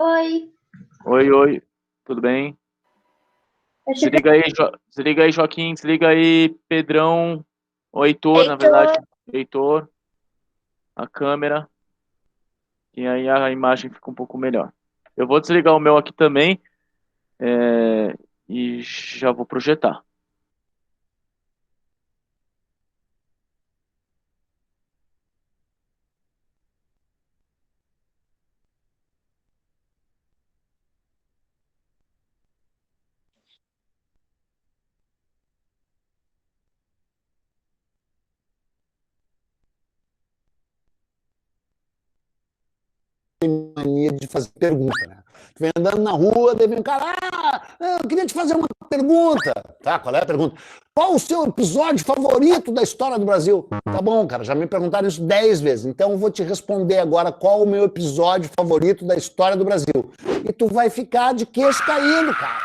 Oi, Oi, oi, tudo bem? eu te Desliga aí, Joaquim, desliga aí, Pedrão, o Heitor, na verdade, Heitor. Heitor, a câmera, e aí a imagem fica um pouco melhor. Eu vou desligar o meu aqui também, e já vou projetar. Mania de fazer pergunta, né? Tu vem andando na rua, daí vem um cara, eu queria te fazer uma pergunta. Tá, qual é a pergunta? Qual o seu episódio favorito da história do Brasil? Tá bom, cara, já me perguntaram isso 10 vezes, então eu vou te responder agora qual o meu episódio favorito da história do Brasil. E tu vai ficar de queixo caído, cara.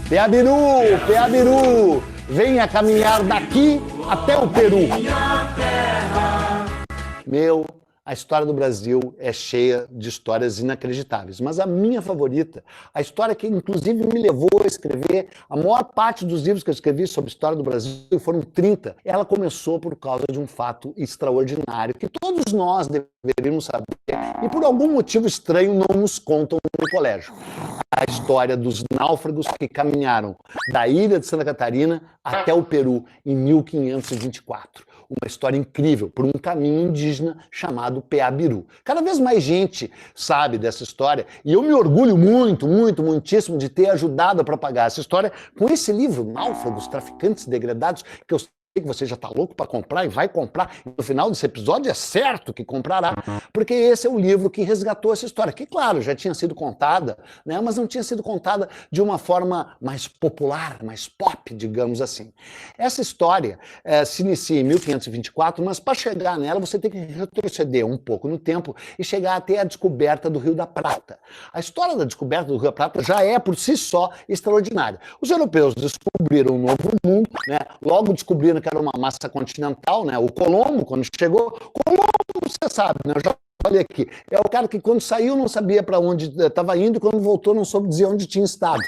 Peabiru, Peabiru, venha caminhar daqui até o Peru. Meu, a história do Brasil é cheia de histórias inacreditáveis, mas a minha favorita, a história que inclusive me levou a escrever a maior parte dos livros que eu escrevi sobre a história do Brasil, foram 30, ela começou por causa de um fato extraordinário que todos nós deveríamos saber e por algum motivo estranho não nos contam no colégio. A história dos náufragos que caminharam da ilha de Santa Catarina até o Peru em 1524. Uma história incrível, por um caminho indígena chamado Peabiru. Cada vez mais gente sabe dessa história e eu me orgulho muitíssimo de ter ajudado a propagar essa história com esse livro, Náufragos, Traficantes Degradados, que eu sei que você já está louco para comprar e vai comprar. E no final desse episódio é certo que comprará, porque esse é o livro que resgatou essa história, que claro, já tinha sido contada, né, mas não tinha sido contada de uma forma mais popular, mais pop, digamos assim. Essa história se inicia em 1524, mas para chegar nela você tem que retroceder um pouco no tempo e chegar até a descoberta do Rio da Prata. A história da descoberta do Rio da Prata já é por si só extraordinária. Os europeus descobriram um novo mundo, né? Logo descobriram que era uma massa continental, né? O Colombo, quando chegou, Colombo, você sabe, né? Eu já falei aqui, é o cara que quando saiu não sabia para onde estava indo, quando voltou não soube dizer onde tinha estado.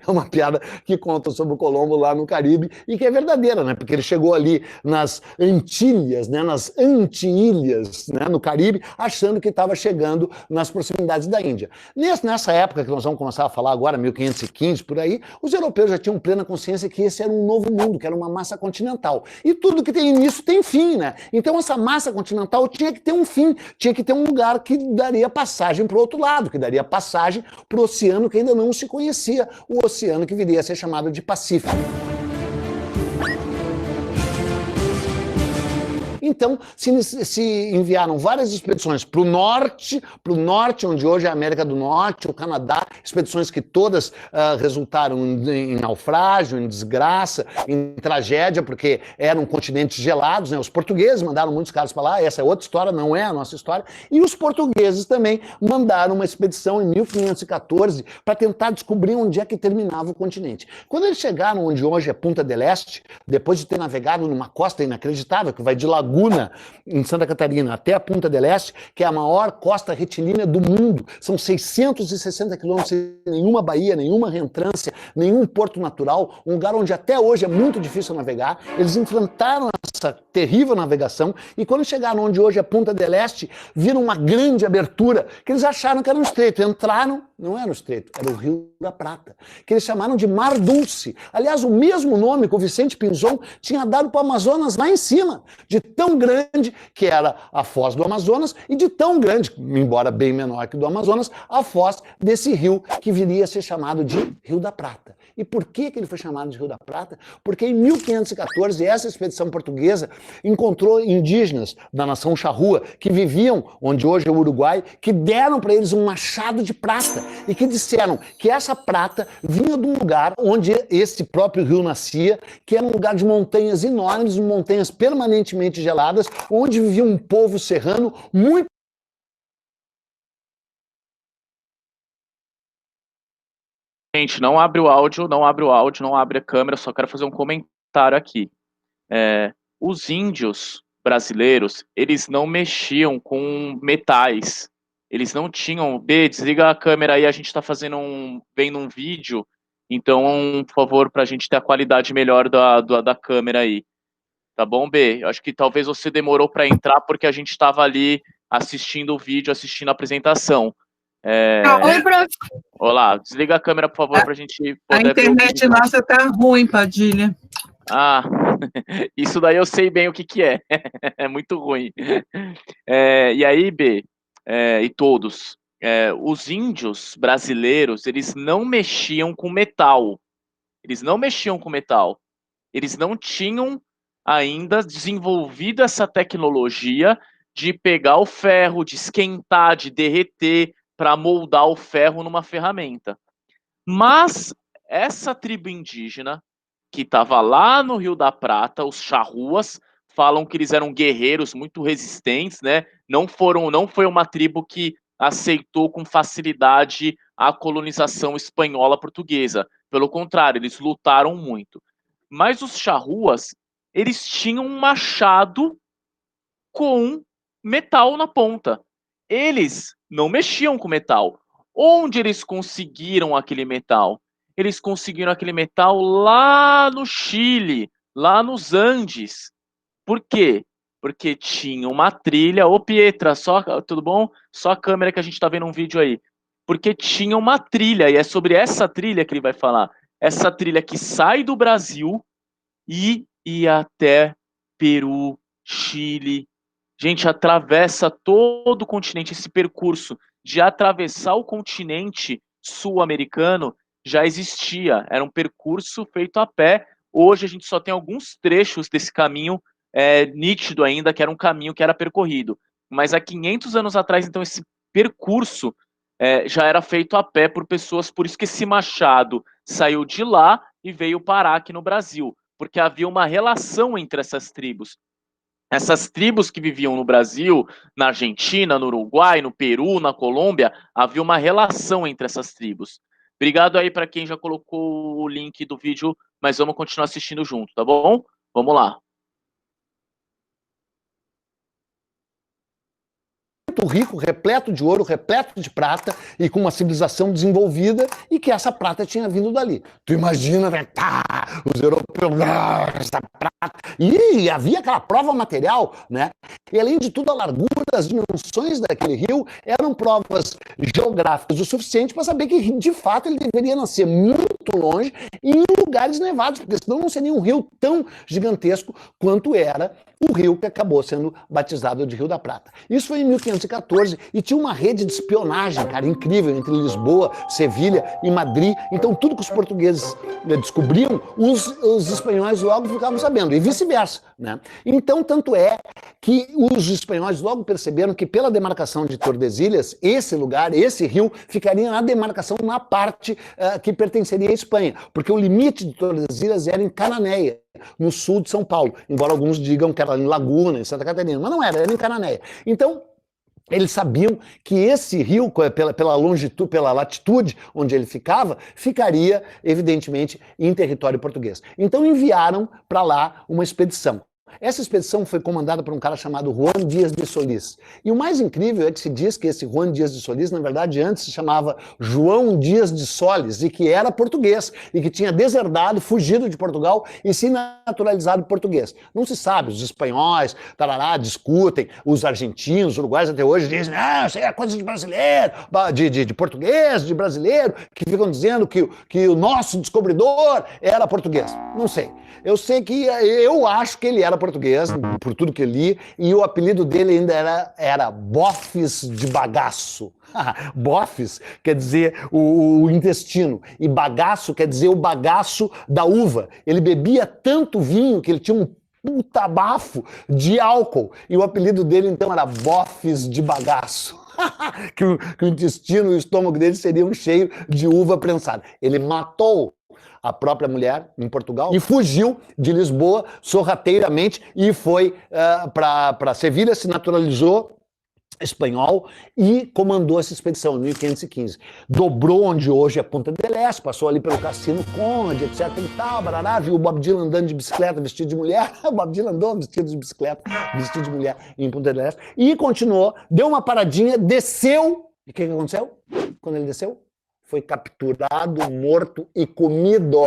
É uma piada que conta sobre o Colombo lá no Caribe e que é verdadeira, né? Porque ele chegou ali nas Antilhas, né? Nas Anti-ilhas, né? No Caribe, achando que estava chegando nas proximidades da Índia. Nessa época que nós vamos começar a falar agora, 1515, por aí, os europeus já tinham plena consciência que esse era um novo mundo, que era uma massa continental. E tudo que tem início tem fim, né? Então essa massa continental tinha que ter um fim, tinha que ter um lugar que daria passagem para o outro lado, que daria passagem para o oceano que ainda não se conhecia, o oceano que viria a ser chamado de Pacífico. Então, se enviaram várias expedições para o norte, onde hoje é a América do Norte, o Canadá, expedições que todas resultaram em naufrágio, em desgraça, em tragédia, porque eram continentes gelados, né? Os portugueses mandaram muitos caras para lá, essa é outra história, não é a nossa história, e os portugueses também mandaram uma expedição em 1514 para tentar descobrir onde é que terminava o continente. Quando eles chegaram onde hoje é Punta del Este, depois de ter navegado numa costa inacreditável, que vai de Laguna, em Santa Catarina, até a Punta del Este, que é a maior costa retilínea do mundo. São 660 quilômetros sem nenhuma baía, nenhuma reentrância, nenhum porto natural, um lugar onde até hoje é muito difícil navegar. Eles enfrentaram essa terrível navegação e quando chegaram onde hoje é Punta del Este, viram uma grande abertura que eles acharam que era um estreito. Entraram, não era um estreito, era o Rio da Prata, que eles chamaram de Mar Dulce. Aliás, o mesmo nome que o Vicente Pinzon tinha dado para o Amazonas lá em cima, de tão grande que era a foz do Amazonas e de tão grande, embora bem menor que do Amazonas, a foz desse rio que viria a ser chamado de Rio da Prata. E por que ele foi chamado de Rio da Prata? Porque em 1514 essa expedição portuguesa encontrou indígenas da nação charrua que viviam onde hoje é o Uruguai, que deram para eles um machado de prata e que disseram que essa prata vinha de um lugar onde esse próprio rio nascia, que era um lugar de montanhas enormes, de montanhas permanentemente geladas, onde vivia um povo serrano muito. Gente, não abre o áudio, não abre o áudio, não abre a câmera, só quero fazer um comentário aqui. Os índios brasileiros, eles não mexiam com metais, eles não tinham... B, desliga a câmera aí, a gente está vendo um vídeo, então, por favor, para a gente ter a qualidade melhor da câmera aí. Tá bom, B? Eu acho que talvez você demorou para entrar porque a gente estava ali assistindo o vídeo, assistindo a apresentação. Oi, prof. Olá, desliga a câmera, por favor, para a gente poder... A internet nossa tá ruim, Padilha. Ah, isso daí eu sei bem o que é. É muito ruim. E aí, B, e todos, os índios brasileiros, eles não mexiam com metal. Eles não mexiam com metal. Eles não tinham ainda desenvolvido essa tecnologia de pegar o ferro, de esquentar, de derreter, para moldar o ferro numa ferramenta. Mas essa tribo indígena, que estava lá no Rio da Prata, os charruas, falam que eles eram guerreiros muito resistentes, né? Não foi uma tribo que aceitou com facilidade a colonização espanhola portuguesa. Pelo contrário, eles lutaram muito. Mas os charruas, eles tinham um machado com metal na ponta. Eles não mexiam com metal. Onde eles conseguiram aquele metal? Eles conseguiram aquele metal lá no Chile, lá nos Andes. Por quê? Porque tinha uma trilha. Ô, Pietra, tudo bom? Só a câmera que a gente está vendo um vídeo aí. Porque tinha uma trilha, e é sobre essa trilha que ele vai falar. Essa trilha que sai do Brasil e ia até Peru, Chile. Gente, atravessa todo o continente. Esse percurso de atravessar o continente sul-americano já existia. Era um percurso feito a pé. Hoje a gente só tem alguns trechos desse caminho nítido ainda, que era um caminho que era percorrido. Mas há 500 anos atrás, então, esse percurso já era feito a pé por pessoas. Por isso que esse machado saiu de lá e veio parar aqui no Brasil, porque havia uma relação entre essas tribos. Essas tribos que viviam no Brasil, na Argentina, no Uruguai, no Peru, na Colômbia, havia uma relação entre essas tribos. Obrigado aí para quem já colocou o link do vídeo, mas vamos continuar assistindo junto, tá bom? Vamos lá. Rico, repleto de ouro, repleto de prata e com uma civilização desenvolvida e que essa prata tinha vindo dali. Tu imagina, né? Os europeus, essa prata. E havia aquela prova material, né? E além de tudo, a largura, as dimensões daquele rio eram provas geográficas o suficiente para saber que, de fato, ele deveria nascer muito longe e em lugares nevados, porque senão não seria um rio tão gigantesco quanto era o rio que acabou sendo batizado de Rio da Prata. Isso foi em 1514 e tinha uma rede de espionagem, cara, incrível, entre Lisboa, Sevilha e Madrid. Então, tudo que os portugueses descobriam, os espanhóis logo ficavam sabendo, e vice-versa, né? Então, tanto é que os espanhóis logo perceberam que pela demarcação de Tordesilhas, esse lugar, esse rio, ficaria na demarcação na parte que pertenceria à Espanha, porque o limite de Tordesilhas era em Cananéia, no sul de São Paulo, embora alguns digam que era em Laguna, em Santa Catarina, mas não era em Cananéia. Então, eles sabiam que esse rio, pela longitude, pela latitude onde ele ficava, ficaria, evidentemente, em território português. Então enviaram para lá uma expedição. Essa expedição foi comandada por um cara chamado Juan Dias de Solís. E o mais incrível é que se diz que esse Juan Dias de Solís, na verdade, antes se chamava João Dias de Solis, e que era português, e que tinha deserdado, fugido de Portugal e se naturalizado português. Não se sabe, os espanhóis, tarará, discutem, os argentinos, os uruguaios até hoje dizem, isso aí é coisa de brasileiro, de português, de brasileiro, que ficam dizendo que o nosso descobridor era português. Não sei. Eu sei que eu acho que ele era português, por tudo que eu li, e o apelido dele ainda era Bofes de Bagaço. Bofes quer dizer o intestino, e bagaço quer dizer o bagaço da uva. Ele bebia tanto vinho que ele tinha um puta bafo de álcool, e o apelido dele então era Bofes de Bagaço. que o intestino e o estômago dele seriam cheios de uva prensada. Ele matou a própria mulher em Portugal e fugiu de Lisboa sorrateiramente e foi para Sevilha, se naturalizou espanhol e comandou essa expedição em 1515. Dobrou onde hoje é Punta del Este, passou ali pelo Cassino Conde, etc e tal, barará, viu o Bob Dylan andando de bicicleta vestido de mulher, o Bob Dylan andou vestido de bicicleta, vestido de mulher em Punta del Este, e continuou, deu uma paradinha, desceu, e o que aconteceu? Quando ele desceu, foi capturado, morto e comido.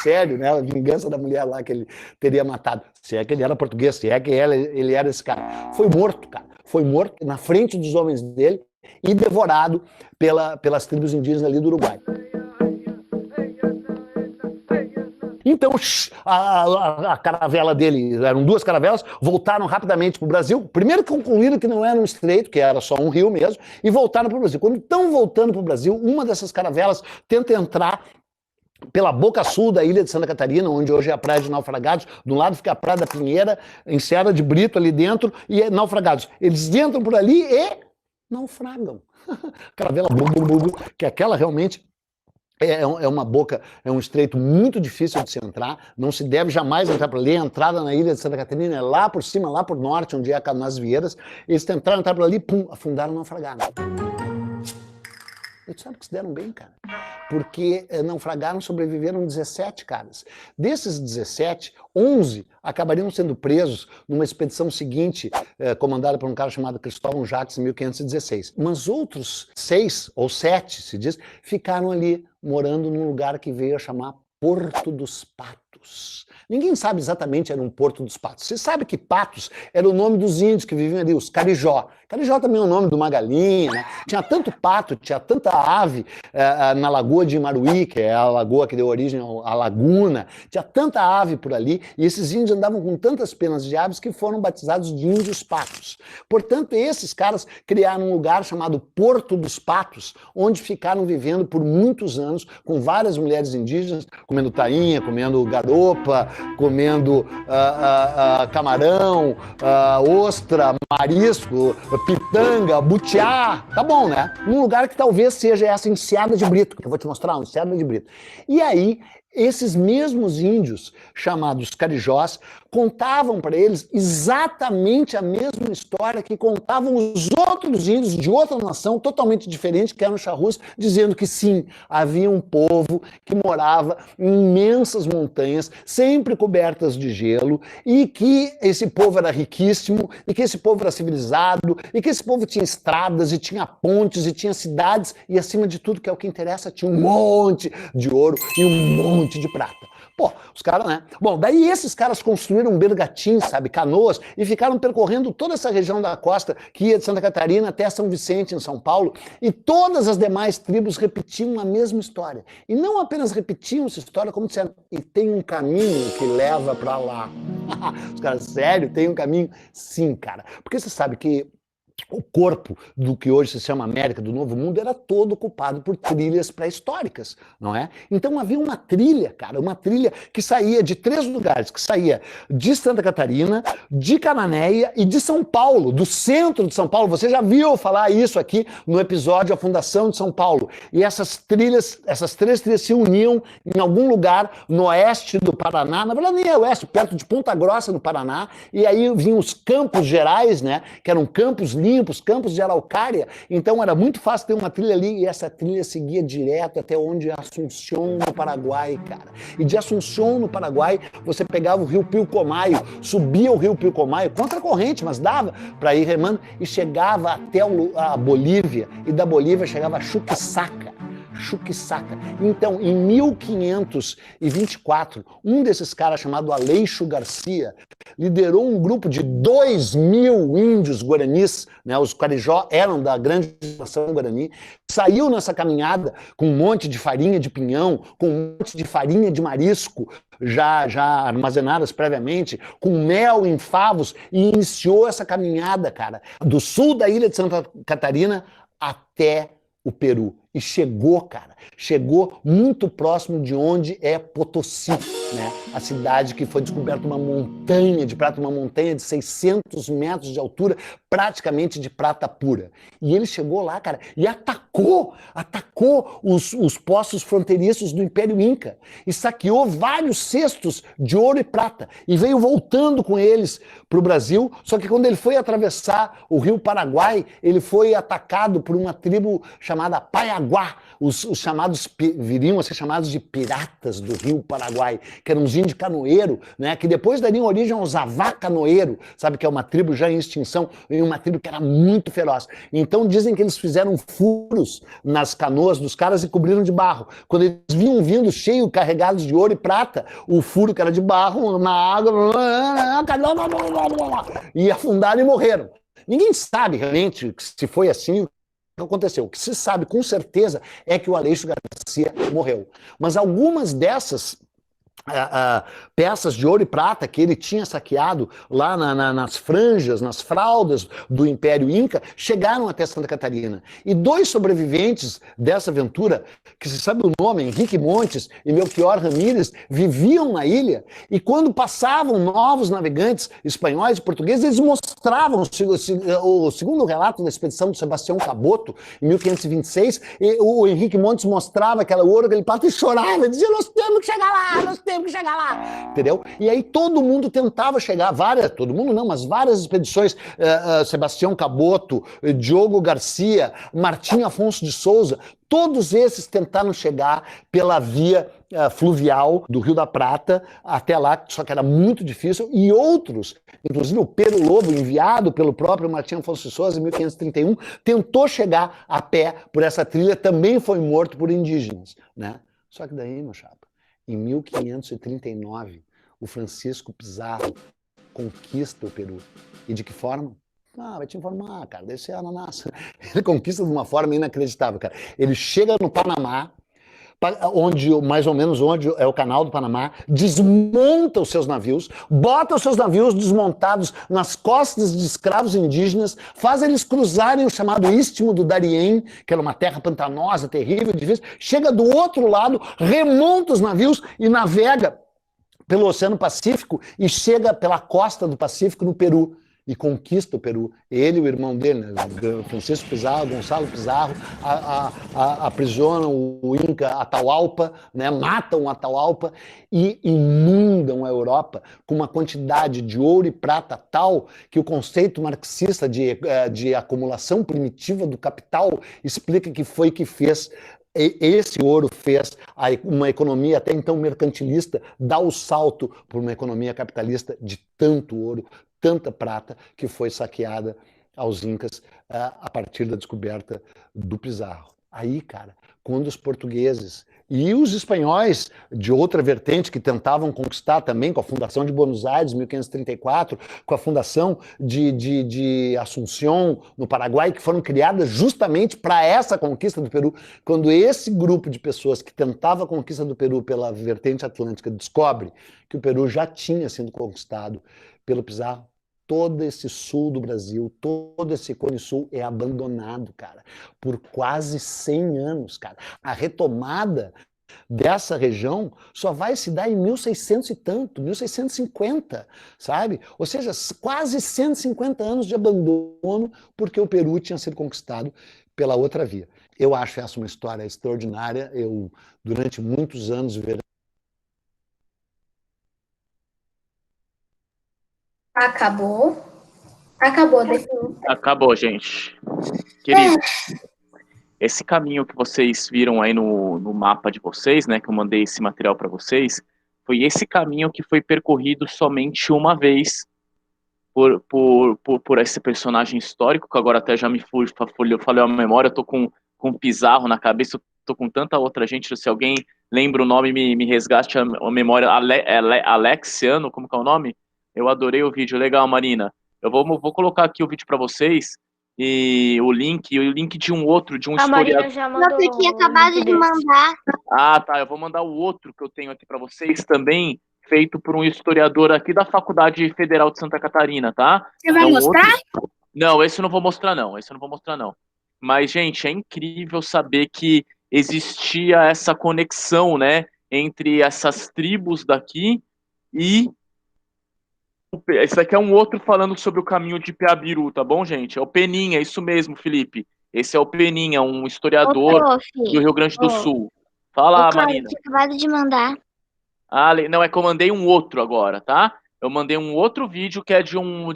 Sério, né? A vingança da mulher lá que ele teria matado. Se é que ele era português, se é que ele era esse cara. Foi morto, cara. Foi morto na frente dos homens dele e devorado pelas tribos indígenas ali do Uruguai. Então, a caravela dele, eram 2 caravelas, voltaram rapidamente para o Brasil. Primeiro concluíram que não era um estreito, que era só um rio mesmo, e voltaram para o Brasil. Quando estão voltando para o Brasil, uma dessas caravelas tenta entrar pela boca sul da ilha de Santa Catarina, onde hoje é a Praia de Naufragados. Do lado fica a Praia da Pinheira, em Serra de Brito ali dentro, e é Naufragados. Eles entram por ali e naufragam. Caravela, que aquela realmente é uma boca, é um estreito muito difícil de se entrar, não se deve jamais entrar por ali. A entrada na ilha de Santa Catarina é lá por cima, lá por norte, onde é a Canoas Vieiras. Eles tentaram entrar por ali, pum, afundaram, naufragaram. E tu sabe que se deram bem, cara. Porque naufragaram, sobreviveram 17 caras. Desses 17, 11 acabariam sendo presos numa expedição seguinte, comandada por um cara chamado Cristóvão Jacques, em 1516. Mas outros 6 ou 7, se diz, ficaram ali, morando num lugar que veio a chamar Porto dos Patos. Ninguém sabe exatamente era um Porto dos Patos. Você sabe que Patos era o nome dos índios que viviam ali, os Carijó. Carijó também é o nome de uma galinha, né? Tinha tanto pato, tinha tanta ave na Lagoa de Imaruí, que é a lagoa que deu origem à laguna. Tinha tanta ave por ali, e esses índios andavam com tantas penas de aves que foram batizados de índios patos. Portanto, esses caras criaram um lugar chamado Porto dos Patos, onde ficaram vivendo por muitos anos, com várias mulheres indígenas, comendo tainha, comendo garopa, comendo camarão, ostra, marisco, pitanga, butiá, tá bom, né? Um lugar que talvez seja essa Enseada de Brito, que eu vou te mostrar, uma Enseada de Brito. E aí, esses mesmos índios, chamados carijós, contavam para eles exatamente a mesma história que contavam os outros índios de outra nação totalmente diferente, que eram os charrus, dizendo que sim, havia um povo que morava em imensas montanhas, sempre cobertas de gelo, e que esse povo era riquíssimo, e que esse povo era civilizado, e que esse povo tinha estradas, e tinha pontes, e tinha cidades, e acima de tudo, que é o que interessa, tinha um monte de ouro e um monte de prata. Pô, os caras, né? Bom, daí esses caras construíram bergatins, sabe, canoas, e ficaram percorrendo toda essa região da costa, que ia de Santa Catarina até São Vicente, em São Paulo, e todas as demais tribos repetiam a mesma história. E não apenas repetiam essa história, como disseram, e tem um caminho que leva pra lá. Os caras, sério, tem um caminho? Sim, cara. Porque você sabe que o corpo do que hoje se chama América do Novo Mundo era todo ocupado por trilhas pré-históricas, não é? Então havia uma trilha, cara, uma trilha que saía de 3 lugares, que saía de Santa Catarina, de Cananéia e de São Paulo, do centro de São Paulo. Você já viu falar isso aqui no episódio A Fundação de São Paulo. E essas 3 trilhas se uniam em algum lugar no oeste do Paraná, na verdade nem é oeste, perto de Ponta Grossa, no Paraná, e aí vinham os Campos Gerais, né, que eram campos limpos, campos de araucária, então era muito fácil ter uma trilha ali, e essa trilha seguia direto até onde é Assunção, no Paraguai, cara. E de Assunção, no Paraguai, você pegava o rio Pilcomayo, subia o rio Pilcomayo, contra a corrente, mas dava para ir remando, e chegava até a Bolívia, e da Bolívia chegava a Chuquisaca. Então, em 1524, um desses caras chamado Aleixo Garcia liderou um grupo de 2.000 índios guaranis, né, os carijó eram da grande nação guarani, saiu nessa caminhada com um monte de farinha de pinhão, com um monte de farinha de marisco, já armazenadas previamente, com mel em favos, e iniciou essa caminhada, cara, do sul da ilha de Santa Catarina até o Peru. E chegou, cara, chegou muito próximo de onde é Potosí, né? A cidade que foi descoberta uma montanha de prata, uma montanha de 600 metros de altura, praticamente de prata pura. E ele chegou lá, cara, e atacou os postos fronteiriços do Império Inca e saqueou vários cestos de ouro e prata e veio voltando com eles para o Brasil. Só que quando ele foi atravessar o rio Paraguai, ele foi atacado por uma tribo chamada Paiaguá. Os chamados viriam a ser chamados de piratas do rio Paraguai, que eram os índios canoeiro, né, que depois dariam origem aos Avá canoeiro, sabe, que é uma tribo já em extinção, e uma tribo que era muito feroz. Então dizem que eles fizeram furos nas canoas dos caras e cobriram de barro. Quando eles vinham vindo cheio, carregados de ouro e prata, o furo que era de barro, na água, e afundaram e morreram. Ninguém sabe realmente se foi assim o que aconteceu. O que se sabe com certeza é que o Aleixo Garcia morreu. Mas algumas dessas peças de ouro e prata que ele tinha saqueado lá nas franjas, nas fraldas do Império Inca, chegaram até Santa Catarina. E 2 sobreviventes dessa aventura, que se sabe o nome, Henrique Montes e Melchior Ramírez, viviam na ilha, e quando passavam novos navegantes espanhóis e portugueses, eles mostravam, o segundo relato da expedição de Sebastião Caboto, em 1526, o Henrique Montes mostrava aquela ouro, aquele prata, e chorava, dizia, nós temos que chegar lá, nós temos que chegar lá, entendeu? E aí todo mundo tentava chegar, todo mundo não, mas várias expedições, Sebastião Caboto, Diogo Garcia, Martim Afonso de Souza, todos esses tentaram chegar pela via fluvial do Rio da Prata até lá, só que era muito difícil, e outros, inclusive o Pero Lobo, enviado pelo próprio Martim Afonso de Souza em 1531, tentou chegar a pé por essa trilha, também foi morto por indígenas, né? Só que daí, meu chapa, em 1539, o Francisco Pizarro conquista o Peru. E de que forma? Vai te informar, cara, deve ser ananás. Ele conquista de uma forma inacreditável, cara. Ele chega no Panamá, mais ou menos onde é o canal do Panamá, desmonta os seus navios, bota os seus navios desmontados nas costas de escravos indígenas, faz eles cruzarem o chamado Istmo do Darién, que era uma terra pantanosa, terrível, difícil, chega do outro lado, remonta os navios e navega pelo Oceano Pacífico e chega pela costa do Pacífico no Peru. E conquista o Peru. Ele e o irmão dele, né, Francisco Pizarro, Gonçalo Pizarro, aprisionam o Inca Atahualpa, né, matam o Atahualpa e inundam a Europa com uma quantidade de ouro e prata tal que o conceito marxista de acumulação primitiva do capital explica que foi que fez. Esse ouro fez uma economia até então mercantilista dar o salto para uma economia capitalista de tanto ouro, tanta prata que foi saqueada aos Incas a partir da descoberta do Pizarro. Aí, cara, quando os portugueses e os espanhóis de outra vertente que tentavam conquistar também com a fundação de Buenos Aires, 1534, com a fundação de Assunção, no Paraguai, que foram criadas justamente para essa conquista do Peru, quando esse grupo de pessoas que tentava a conquista do Peru pela vertente atlântica descobre que o Peru já tinha sido conquistado pelo Pizarro, todo esse sul do Brasil, todo esse Cone Sul é abandonado, cara, por quase 100 anos, cara. A retomada dessa região só vai se dar em 1600 e tanto, 1650, sabe? Ou seja, quase 150 anos de abandono porque o Peru tinha sido conquistado pela outra via. Eu acho essa uma história extraordinária. Eu, durante muitos anos, Acabou. Acabou, definiu. Acabou, gente. Querido, esse caminho que vocês viram aí no mapa de vocês, né, que eu mandei esse material para vocês, foi esse caminho que foi percorrido somente uma vez por esse personagem histórico, que agora até já me falhou a memória, eu tô com Pizarro na cabeça, eu tô com tanta outra gente, se alguém lembra o nome, me resgate a memória, Alexiano, como que é o nome? Eu adorei o vídeo, legal, Marina. Eu vou colocar aqui o vídeo para vocês, e o link de um historiador. A Marina já mandou. Eu tinha acabado de mandar. Ah, tá, eu vou mandar o outro que eu tenho aqui para vocês também, feito por um historiador aqui da Faculdade Federal de Santa Catarina, tá? Você vai mostrar? Não, esse eu não vou mostrar não, Mas, gente, é incrível saber que existia essa conexão, né, entre essas tribos daqui e... Esse daqui é um outro falando sobre o caminho de Piabiru, tá bom, gente? É o Peninha, isso mesmo, Felipe. Esse é o Peninha, um historiador do Rio Grande do Sul. Fala, Marina. Tinha acabado de mandar. Não, é que eu mandei um outro agora, tá? Eu mandei um outro vídeo que é de um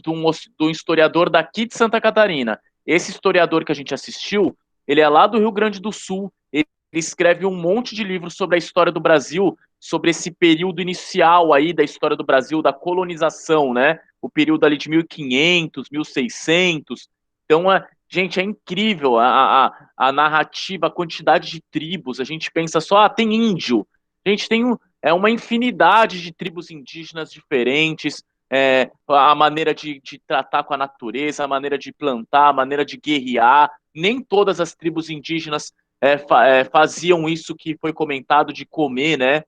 historiador daqui de Santa Catarina. Esse historiador que a gente assistiu, ele é lá do Rio Grande do Sul. Ele escreve um monte de livros sobre a história do Brasil, sobre esse período inicial aí da história do Brasil, da colonização, né? O período ali de 1500, 1600. Então, gente, é incrível a narrativa, a quantidade de tribos. A gente pensa só, tem índio. Gente, tem uma infinidade de tribos indígenas diferentes, a maneira de tratar com a natureza, a maneira de plantar, a maneira de guerrear. Nem todas as tribos indígenas faziam isso que foi comentado de comer, né?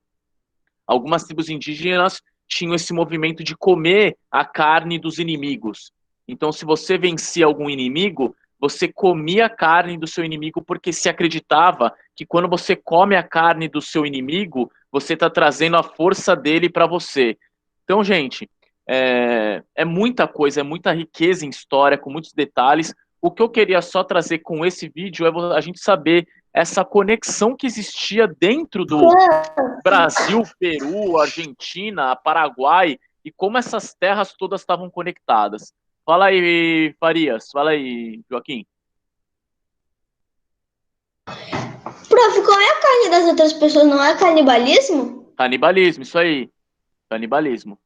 Algumas tribos indígenas tinham esse movimento de comer a carne dos inimigos. Então, se você vencia algum inimigo, você comia a carne do seu inimigo porque se acreditava que quando você come a carne do seu inimigo, você está trazendo a força dele para você. Então, gente, é muita coisa, é muita riqueza em história, com muitos detalhes. O que eu queria só trazer com esse vídeo é a gente saber essa conexão que existia dentro do Brasil, Peru, Argentina, Paraguai, e como essas terras todas estavam conectadas. Fala aí, Farias. Fala aí, Joaquim. Prof, qual é a carne das outras pessoas? Não é canibalismo? Canibalismo, isso aí. Canibalismo.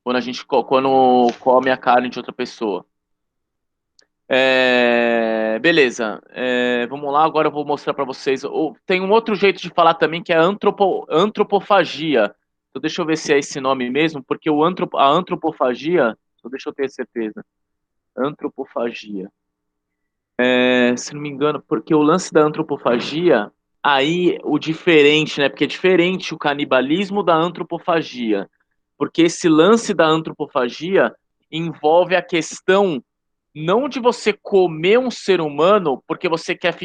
Quando a gente come a carne de outra pessoa. Beleza. Vamos lá, agora eu vou mostrar para vocês. Tem um outro jeito de falar também que é antropofagia. Então, deixa eu ver se é esse nome mesmo, porque a antropofagia. Deixa eu ter certeza. Antropofagia. Se não me engano, porque o lance da antropofagia, aí o diferente, né? Porque é diferente o canibalismo da antropofagia. Porque esse lance da antropofagia envolve a questão não de você comer um ser humano porque você quer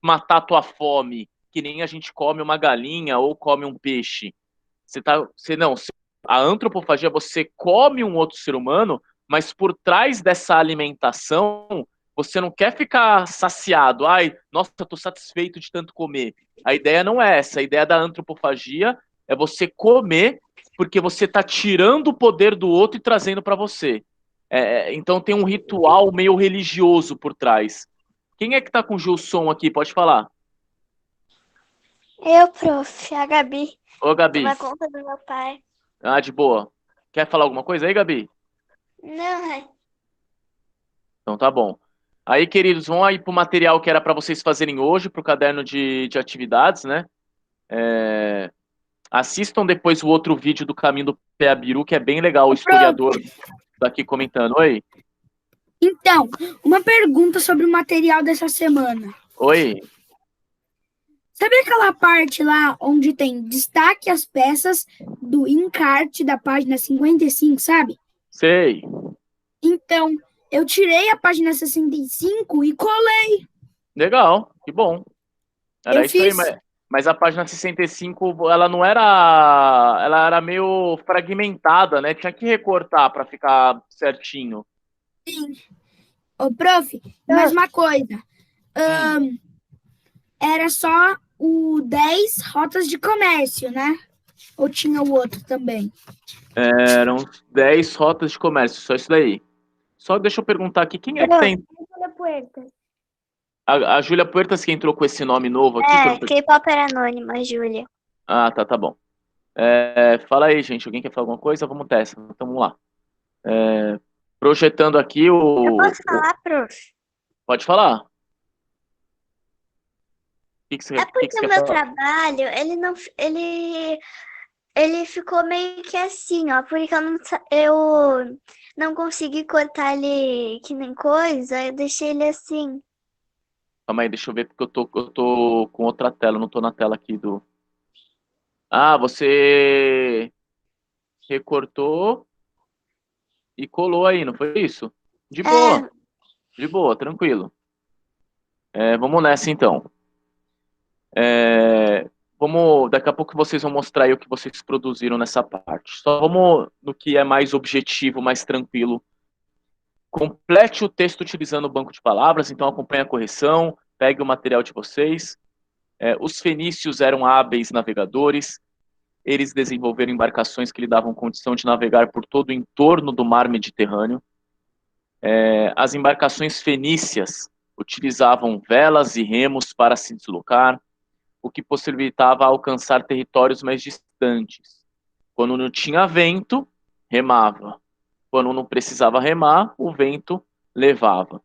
matar a tua fome, que nem a gente come uma galinha ou come um peixe. A antropofagia, você come um outro ser humano, mas por trás dessa alimentação, você não quer ficar saciado. Ai, nossa, eu tô satisfeito de tanto comer. A ideia não é essa. A ideia da antropofagia é você comer porque você está tirando o poder do outro e trazendo para você. Então tem um ritual meio religioso por trás. Quem é que tá com o Gilson aqui? Pode falar. Eu, prof, a Gabi. Ô, Gabi. Toma conta do meu pai. Ah, de boa. Quer falar alguma coisa aí, Gabi? Não, Então tá bom. Aí, queridos, vão aí pro material que era para vocês fazerem hoje, pro caderno de atividades, né? Assistam depois o outro vídeo do Caminho do Piabiru, que é bem legal, o historiador daqui comentando. Oi? Então, uma pergunta sobre o material dessa semana. Oi? Sabe aquela parte lá onde tem destaque as peças do encarte da página 55, sabe? Sei. Então, eu tirei a página 65 e colei. Legal, que bom. Era Eu isso aí, fiz. mas a página 65, ela não era... Ela era meio fragmentada, né? Tinha que recortar para ficar certinho. Sim. Ô, prof, mais uma coisa. Era só o 10 rotas de comércio, né? Ou tinha o outro também? Eram 10 rotas de comércio, só isso daí. Só deixa eu perguntar aqui, quem é que tem... A Júlia Puertas que entrou com esse nome novo aqui? K-Popper Anônima, Júlia. Ah, tá bom. Fala aí, gente. Alguém quer falar alguma coisa? Vamos testa. Então, vamos lá. Projetando aqui o... Eu posso falar, prof? Pode falar. O que você É porque quer o meu falar? trabalho, ele ficou meio que assim, ó, porque eu não consegui cortar ele que nem coisa, eu deixei ele assim. Calma aí, deixa eu ver, porque eu tô com outra tela, não tô na tela aqui do... Ah, você recortou e colou aí, não foi isso? De boa, tranquilo. Vamos nessa, então. daqui a pouco vocês vão mostrar aí o que vocês produziram nessa parte. Só vamos no que é mais objetivo, mais tranquilo. Complete o texto utilizando o banco de palavras, então acompanhe a correção, pegue o material de vocês. Os fenícios eram hábeis navegadores, eles desenvolveram embarcações que lhe davam condição de navegar por todo o entorno do mar Mediterrâneo. As embarcações fenícias utilizavam velas e remos para se deslocar, o que possibilitava alcançar territórios mais distantes. Quando não tinha vento, remava. Quando não precisava remar, o vento levava.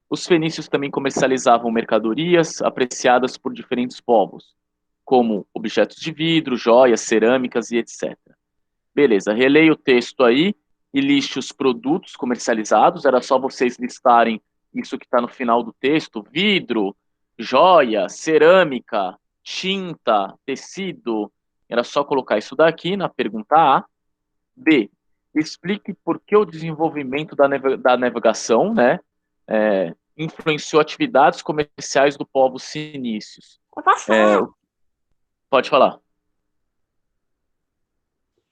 Os fenícios também comercializavam mercadorias apreciadas por diferentes povos, como objetos de vidro, joias, cerâmicas e etc. Beleza, releia o texto aí e liste os produtos comercializados. Era só vocês listarem isso que está no final do texto: vidro, joia, cerâmica, tinta, tecido. Era só colocar isso daqui na pergunta A. B, explique por que o desenvolvimento da navegação, né, influenciou atividades comerciais do povo fenícios. Eu posso falar? Pode falar.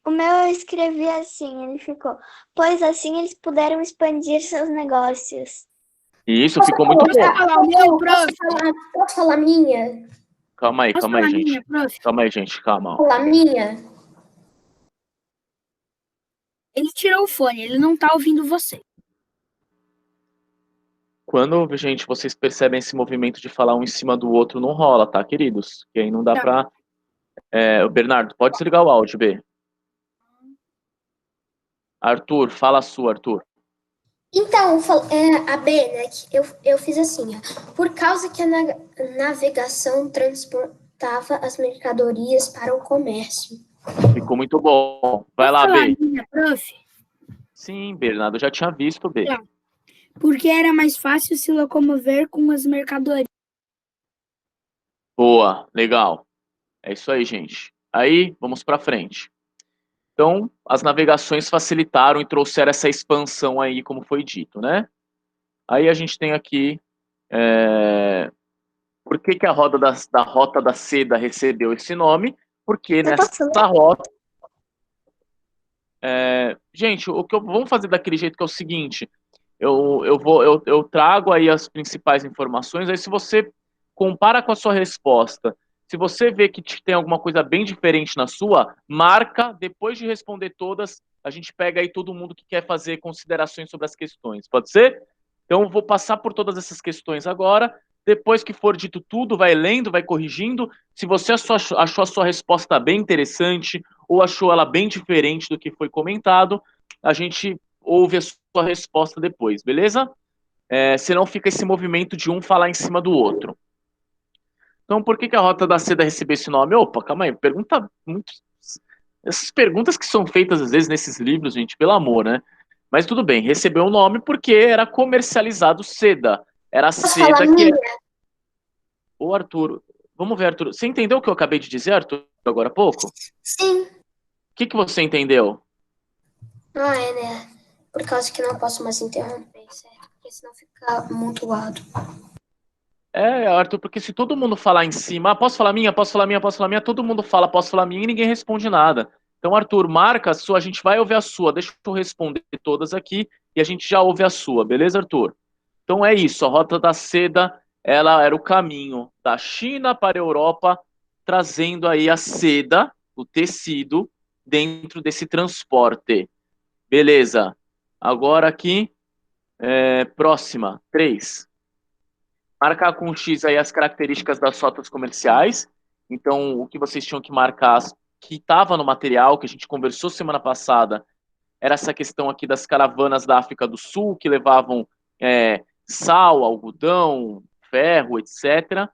O meu eu escrevi assim, ele ficou. Pois assim eles puderam expandir seus negócios. Isso, ficou muito bom. Posso falar minha? Calma aí, gente. Calma aí, gente, calma. Falar minha? Ele tirou o fone, ele não tá ouvindo você. Quando, gente, vocês percebem esse movimento de falar um em cima do outro, não rola, tá, queridos? Que aí não dá pra... Bernardo, pode desligar o áudio, B. Arthur, fala a sua, Arthur. Então, a B, né, que eu fiz assim, ó. Por causa que a navegação transportava as mercadorias para o comércio. Ficou muito bom. Vai lá, falar B. minha, prof? Sim, Bernardo, eu já tinha visto, B. Porque era mais fácil se locomover com as mercadorias. Boa, legal. É isso aí, gente. Aí, vamos para frente. Então, as navegações facilitaram e trouxeram essa expansão aí, como foi dito, né? Aí a gente tem aqui... Por que a roda da Rota da Seda recebeu esse nome? Porque nessa rota... gente, vamos fazer daquele jeito que é o seguinte... Eu trago aí as principais informações, aí se você compara com a sua resposta, se você vê que tem alguma coisa bem diferente na sua, marca, depois de responder todas, a gente pega aí todo mundo que quer fazer considerações sobre as questões, pode ser? Então eu vou passar por todas essas questões agora, depois que for dito tudo, vai lendo, vai corrigindo, se você achou a sua resposta bem interessante, ou achou ela bem diferente do que foi comentado, a gente ouve a sua resposta depois, beleza? Senão fica esse movimento de um falar em cima do outro. Então, por que a Rota da Seda recebeu esse nome? Opa, calma aí, pergunta muito... Essas perguntas que são feitas às vezes nesses livros, gente, pelo amor, né? Mas tudo bem, recebeu o nome porque era comercializado seda. Era seda que... Ô, Arthur, vamos ver, Arthur. Você entendeu o que eu acabei de dizer, Arthur, agora há pouco? Sim. O que você entendeu? Né? Por causa que não posso mais interromper, certo? Porque senão fica amontoado. Arthur, porque se todo mundo falar em cima, posso falar minha, todo mundo fala, posso falar minha e ninguém responde nada. Então, Arthur, marca a sua, a gente vai ouvir a sua, deixa eu responder todas aqui e a gente já ouve a sua, beleza, Arthur? Então é isso, a Rota da Seda, ela era o caminho da China para a Europa, trazendo aí a seda, o tecido, dentro desse transporte. Beleza. Agora aqui, próxima, 3. Marcar com X aí as características das rotas comerciais. Então, o que vocês tinham que marcar, que estava no material, que a gente conversou semana passada, era essa questão aqui das caravanas da África do Sul, que levavam sal, algodão, ferro, etc.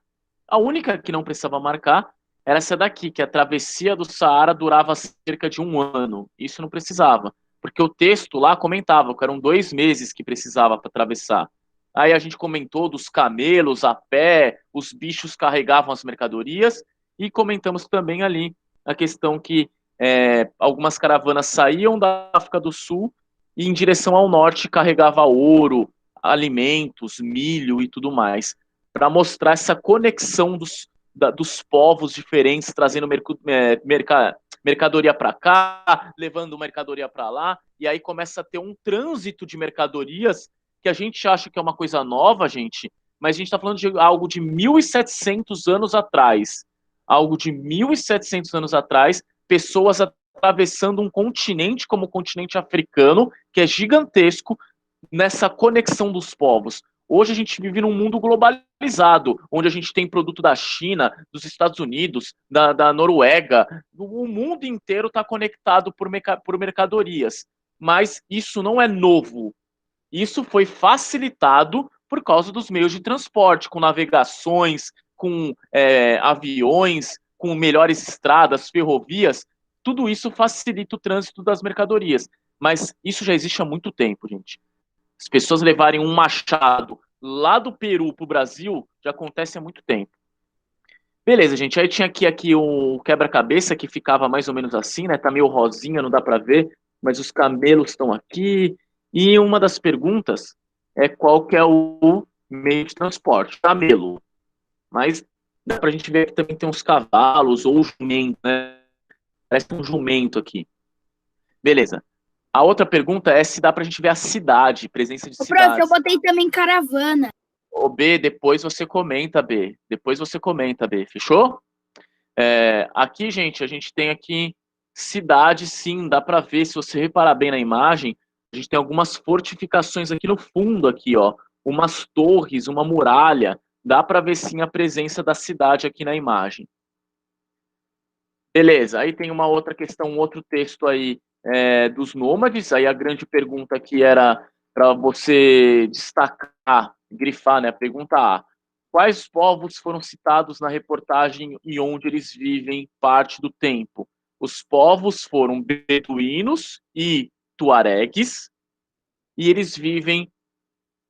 A única que não precisava marcar era essa daqui, que a travessia do Saara durava cerca de 1 ano. Isso não precisava, porque o texto lá comentava que eram 2 meses que precisava para atravessar. Aí a gente comentou dos camelos a pé, os bichos carregavam as mercadorias, e comentamos também ali a questão que algumas caravanas saíam da África do Sul e em direção ao norte carregava ouro, alimentos, milho e tudo mais, para mostrar essa conexão dos povos diferentes trazendo mercadoria para cá, levando mercadoria para lá, e aí começa a ter um trânsito de mercadorias que a gente acha que é uma coisa nova, gente, mas a gente está falando de algo de 1.700 anos atrás. Algo de 1.700 anos atrás, pessoas atravessando um continente como o continente africano, que é gigantesco, nessa conexão dos povos. Hoje a gente vive num mundo globalizado, onde a gente tem produto da China, dos Estados Unidos, da Noruega. O mundo inteiro está conectado por mercadorias. Mas isso não é novo. Isso foi facilitado por causa dos meios de transporte, com navegações, com aviões, com melhores estradas, ferrovias. Tudo isso facilita o trânsito das mercadorias. Mas isso já existe há muito tempo, gente. As pessoas levarem um machado lá do Peru para o Brasil já acontece há muito tempo. Beleza, gente. Aí tinha aqui um quebra-cabeça que ficava mais ou menos assim, né? Tá meio rosinha, não dá para ver, mas os camelos estão aqui. E uma das perguntas é qual que é o meio de transporte? Camelo. Mas dá pra gente ver que também tem uns cavalos ou jumento, né? Parece um jumento aqui. Beleza. A outra pergunta é se dá pra gente ver a cidade, presença de Prof, cidades. eu botei também caravana. Ô, B, depois você comenta, B. Depois você comenta, B. Fechou? Aqui, gente, a gente tem aqui cidade, sim, dá pra ver, se você reparar bem na imagem, a gente tem algumas fortificações aqui no fundo, aqui, ó. Umas torres, uma muralha. Dá pra ver, sim, a presença da cidade aqui na imagem. Beleza, aí tem uma outra questão, um outro texto aí dos nômades. Aí a grande pergunta aqui era para você destacar, grifar, né? Pergunta A. Quais povos foram citados na reportagem e onde eles vivem parte do tempo? Os povos foram beduínos e tuaregues, e eles vivem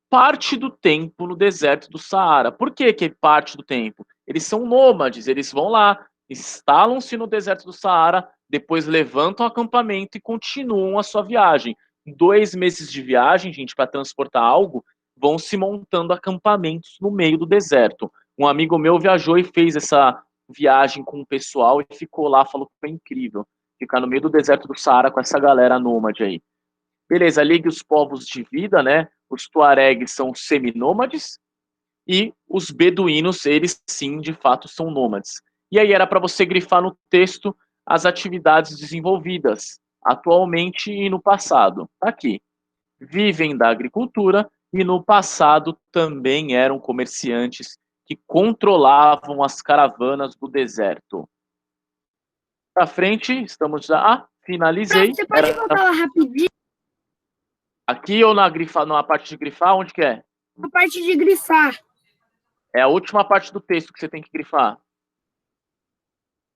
parte do tempo no deserto do Saara. Por que é parte do tempo? Eles são nômades, eles vão lá, instalam-se no deserto do Saara, depois levantam o acampamento e continuam a sua viagem. 2 meses de viagem, gente, para transportar algo, vão se montando acampamentos no meio do deserto. Um amigo meu viajou e fez essa viagem com o pessoal e ficou lá, falou que foi incrível ficar no meio do deserto do Saara com essa galera nômade aí. Beleza, ligue os povos de vida, né? Os tuaregues são seminômades e os beduínos, eles sim, de fato, são nômades. E aí era para você grifar no texto as atividades desenvolvidas atualmente e no passado. Tá aqui. Vivem da agricultura e no passado também eram comerciantes que controlavam as caravanas do deserto. Para frente, estamos já... finalizei. Prof, você pode voltar lá rapidinho? Aqui ou na parte de grifar? Onde que é? A parte de grifar. É a última parte do texto que você tem que grifar.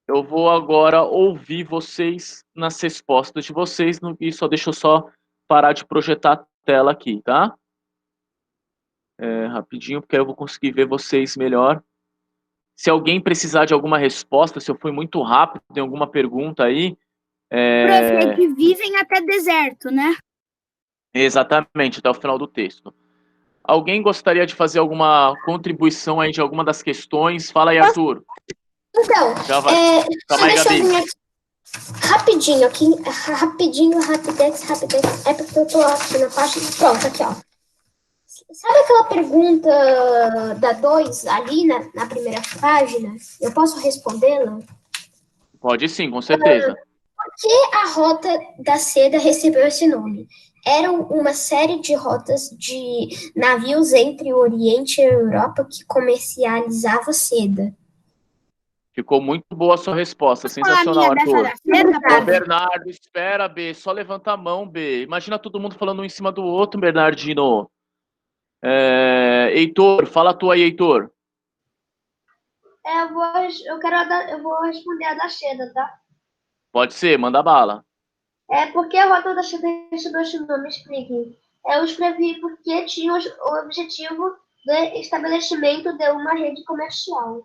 Eu vou agora ouvir vocês nas respostas de vocês e deixa eu só parar de projetar a tela aqui, tá? Rapidinho, porque aí eu vou conseguir ver vocês melhor. Se alguém precisar de alguma resposta, se eu fui muito rápido, tem alguma pergunta aí... Prof, é que vivem até deserto, né? Exatamente, até o final do texto. Alguém gostaria de fazer alguma contribuição aí de alguma das questões? Fala aí, Arthur. Então, Calma aí, deixa Gabi. eu vir aqui rapidinho, rapidex. É porque eu tô aqui na parte... Pronto, aqui, ó. Sabe aquela pergunta da 2 ali na primeira página? Eu posso respondê-la? Pode sim, com certeza. Por que a Rota da Seda recebeu esse nome? Eram uma série de rotas de navios entre o Oriente e a Europa que comercializava seda. Ficou muito boa a sua resposta, sensacional, Arthur. Ô, Bernardo, espera, B, só levanta a mão, B. Imagina todo mundo falando um em cima do outro, Bernardino. Heitor, fala tu aí, Heitor. Eu vou responder a da seda, tá? Pode ser, manda bala. Porque a Rota da Seda recebeu esse nome, explique. Eu escrevi porque tinha o objetivo do estabelecimento de uma rede comercial.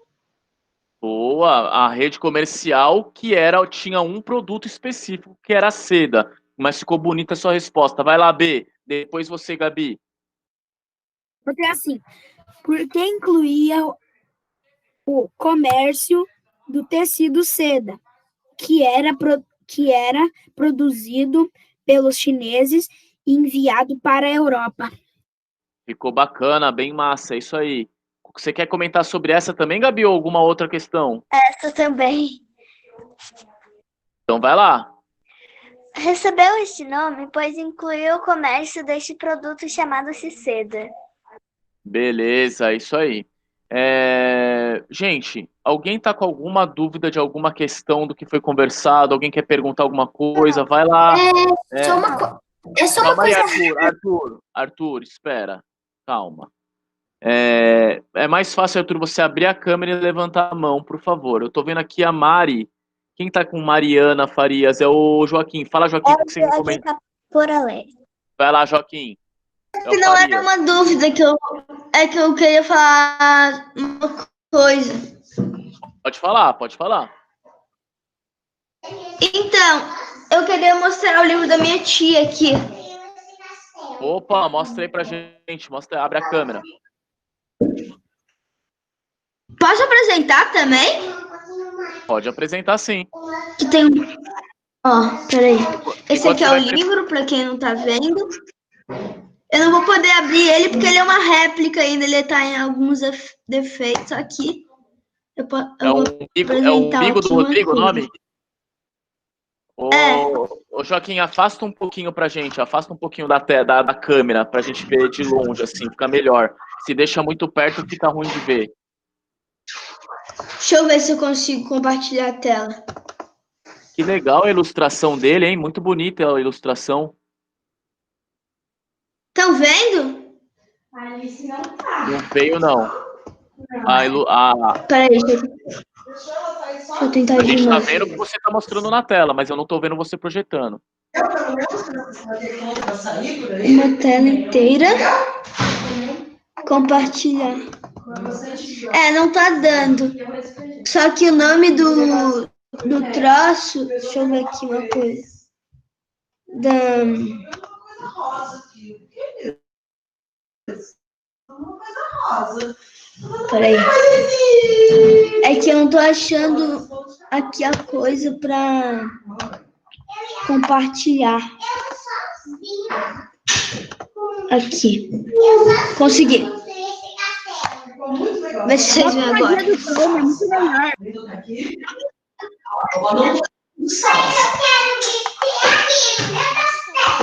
Boa, a rede comercial tinha um produto específico, que era a seda. Mas ficou bonita a sua resposta. Vai lá, B. Depois você, Gabi. Porque assim, porque incluía o comércio do tecido seda, que era produzido pelos chineses e enviado para a Europa. Ficou bacana, bem massa, é isso aí. Você quer comentar sobre essa também, Gabi, ou alguma outra questão? Essa também. Então vai lá. Recebeu este nome, pois incluiu o comércio deste produto chamado-se seda. Beleza, é isso aí. Gente, alguém tá com alguma dúvida de alguma questão do que foi conversado? Alguém quer perguntar alguma coisa? Vai lá. É só uma Calma aí, coisa. Arthur, espera. Calma. É mais fácil, Arthur, você abrir a câmera e levantar a mão, por favor. Eu tô vendo aqui a Mari. Quem tá com Mariana Farias? É o Joaquim. Fala, Joaquim, o que você quer comentar? Vai lá, Joaquim. Que não era uma dúvida, que eu queria falar uma coisa. Pode falar. Então, eu queria mostrar o livro da minha tia aqui. Opa, mostra aí pra gente. Abre a câmera. Posso apresentar também? Pode apresentar, sim. Que tem... peraí. Esse aqui é o livro, para quem não tá vendo. Eu não vou poder abrir ele, porque ele é uma réplica ainda. Ele tá em alguns defeitos aqui. É o umbigo do Rodrigo o nome? Ô, Joaquim, afasta um pouquinho pra gente. Afasta um pouquinho da câmera, pra gente ver de longe, assim. Fica melhor. Se deixa muito perto, fica ruim de ver. Deixa eu ver se eu consigo compartilhar a tela. Que legal a ilustração dele, hein? Muito bonita a ilustração. Estão vendo? Não veio, não. Peraí, deixa eu tentar a gente de tá novo. vendo o que você tá mostrando na tela, mas eu não tô vendo você projetando. Uma tela inteira. Compartilhar. Não tá dando. Só que o nome do troço... Deixa eu ver aqui uma coisa. Peraí. É que eu não tô achando aqui a coisa pra compartilhar. Aqui. Consegui. Vê se vocês veem agora.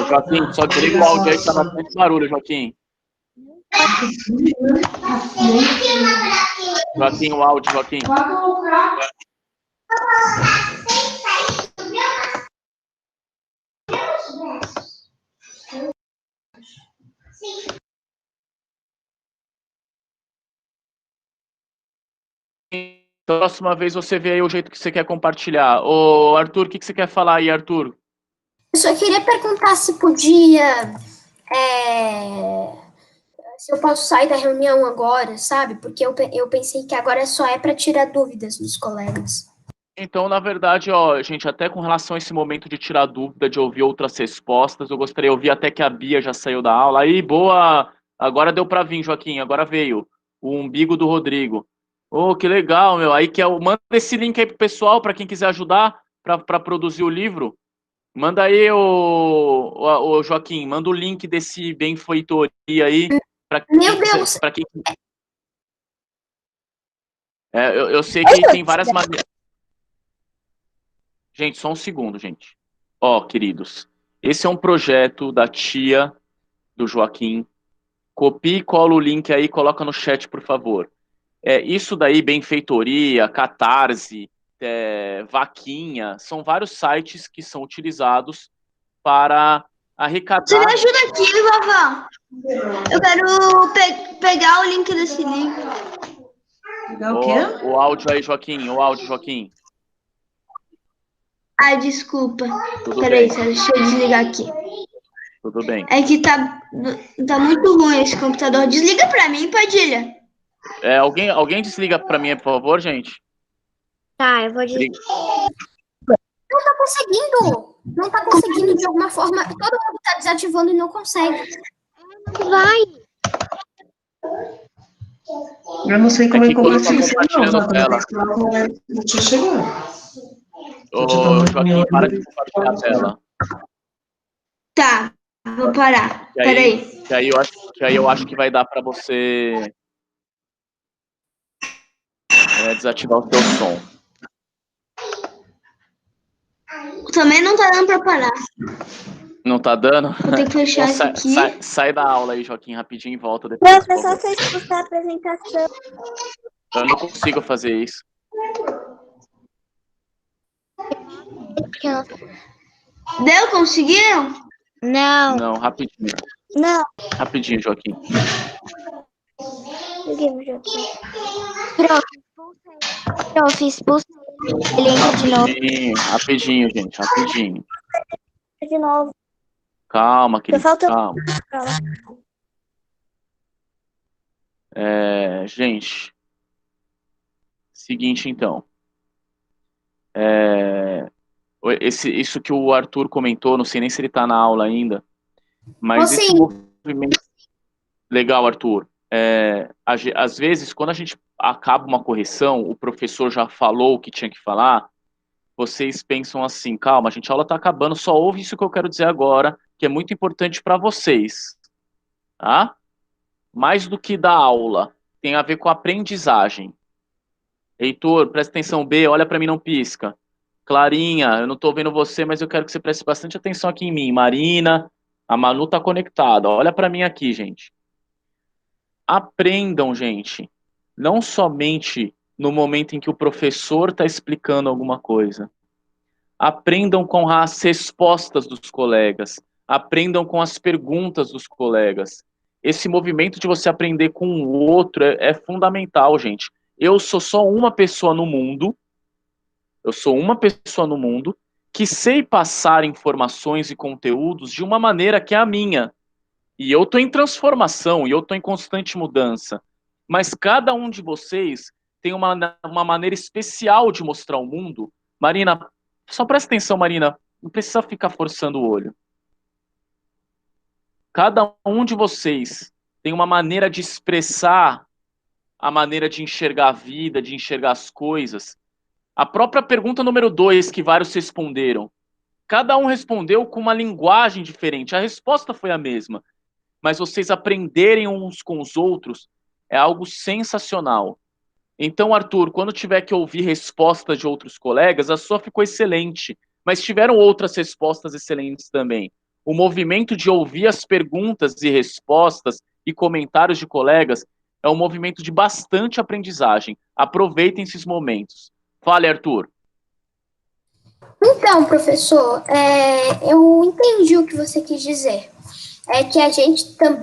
Joaquim, só desliga o áudio aí que tá bastante barulho, Joaquim. Joaquim, o áudio, Joaquim. Próxima vez você vê aí o jeito que você quer compartilhar. Ô, Arthur, o que você quer falar aí, Arthur? Eu só queria perguntar se podia... se eu posso sair da reunião agora, sabe? Porque eu pensei que agora só é para tirar dúvidas dos colegas. Então, na verdade, gente, até com relação a esse momento de tirar dúvida, de ouvir outras respostas, eu gostaria de ouvir até que a Bia já saiu da aula. Aí, boa! Agora deu para vir, Joaquim, agora veio. O umbigo do Rodrigo. Oh, que legal, meu. Aí manda esse link aí pro pessoal, para quem quiser ajudar para produzir o livro. Manda aí, o Joaquim, manda o link desse benfeitoria aí. Meu Deus! Pra quem... eu sei que tem várias maneiras. Gente, só um segundo, gente. Queridos, esse é um projeto da tia do Joaquim. Copie e cola o link aí, coloca no chat, por favor. Isso daí, benfeitoria, Catarse, Vaquinha, são vários sites que são utilizados para arrecadar... Você me ajuda aqui, vovó. Eu quero pegar o link desse livro. Pegar o quê? O áudio aí, Joaquim, Joaquim. Ai, desculpa. Peraí, deixa eu desligar aqui. Tudo bem. É que tá muito ruim esse computador. Desliga pra mim, Padilha. Alguém desliga pra mim, por favor, gente? Tá, eu vou desligar. Não tá conseguindo. Não tá conseguindo de alguma forma. Todo mundo tá desativando e não consegue. Vai. Eu não sei como É é que que quando tá compartilha isso aí, não, compartilhando Jota. tela. Tem que esperar o momento do tio chegar. Ô, Tô te dando Joaquim, para de opinião. compartilhar a tela. Tá, vou parar. Que Peraí. aí eu acho que vai dar para você desativar o seu som. Também não tá dando pra parar. Não tá dando? Vou ter que fechar isso aqui. Sai da aula aí, Joaquim, rapidinho e volta depois, por Professor, favor. você expulsar a apresentação. Eu não consigo fazer isso. Deu? Conseguiram? Não, Não, rapidinho. não. Rapidinho, Joaquim. Seguimos, Joaquim. Prof, expulsa ele. Ele entra de novo. Rapidinho, gente, rapidinho. De novo. Calma, querido, falta- calma. Gente, seguinte, então. Isso que o Arthur comentou, não sei nem se ele tá na aula ainda, mas esse movimento... Legal, Arthur. Às vezes, quando a gente acaba uma correção, o professor já falou o que tinha que falar, vocês pensam assim, calma, a aula tá acabando, só ouve isso que eu quero dizer agora, que é muito importante para vocês. Tá? Mais do que da aula, tem a ver com a aprendizagem. Heitor, presta atenção, B, olha para mim, não pisca. Clarinha, eu não estou vendo você, mas eu quero que você preste bastante atenção aqui em mim. Marina, a Manu tá conectada. Olha para mim aqui, gente. Aprendam, gente. Não somente no momento em que o professor está explicando alguma coisa. Aprendam com as respostas dos colegas. Aprendam com as perguntas dos colegas. Esse movimento de você aprender com o outro é fundamental, gente. Eu sou só uma pessoa no mundo. Eu sou uma pessoa no mundo que sei passar informações e conteúdos de uma maneira que é a minha. E eu estou em transformação, e eu estou em constante mudança. Mas cada um de vocês tem uma maneira especial de mostrar o mundo. Marina, só presta atenção, Marina. Não precisa ficar forçando o olho. Cada um de vocês tem uma maneira de expressar a maneira de enxergar a vida, de enxergar as coisas. A própria pergunta número 2 que vários responderam. Cada um respondeu com uma linguagem diferente. A resposta foi a mesma. Mas vocês aprenderem uns com os outros é algo sensacional. Então, Arthur, quando tiver que ouvir respostas de outros colegas, a sua ficou excelente, mas tiveram outras respostas excelentes também. O movimento de ouvir as perguntas e respostas e comentários de colegas é um movimento de bastante aprendizagem. Aproveitem esses momentos. Fale, Arthur. Então, professor, eu entendi o que você quis dizer. É que a gente também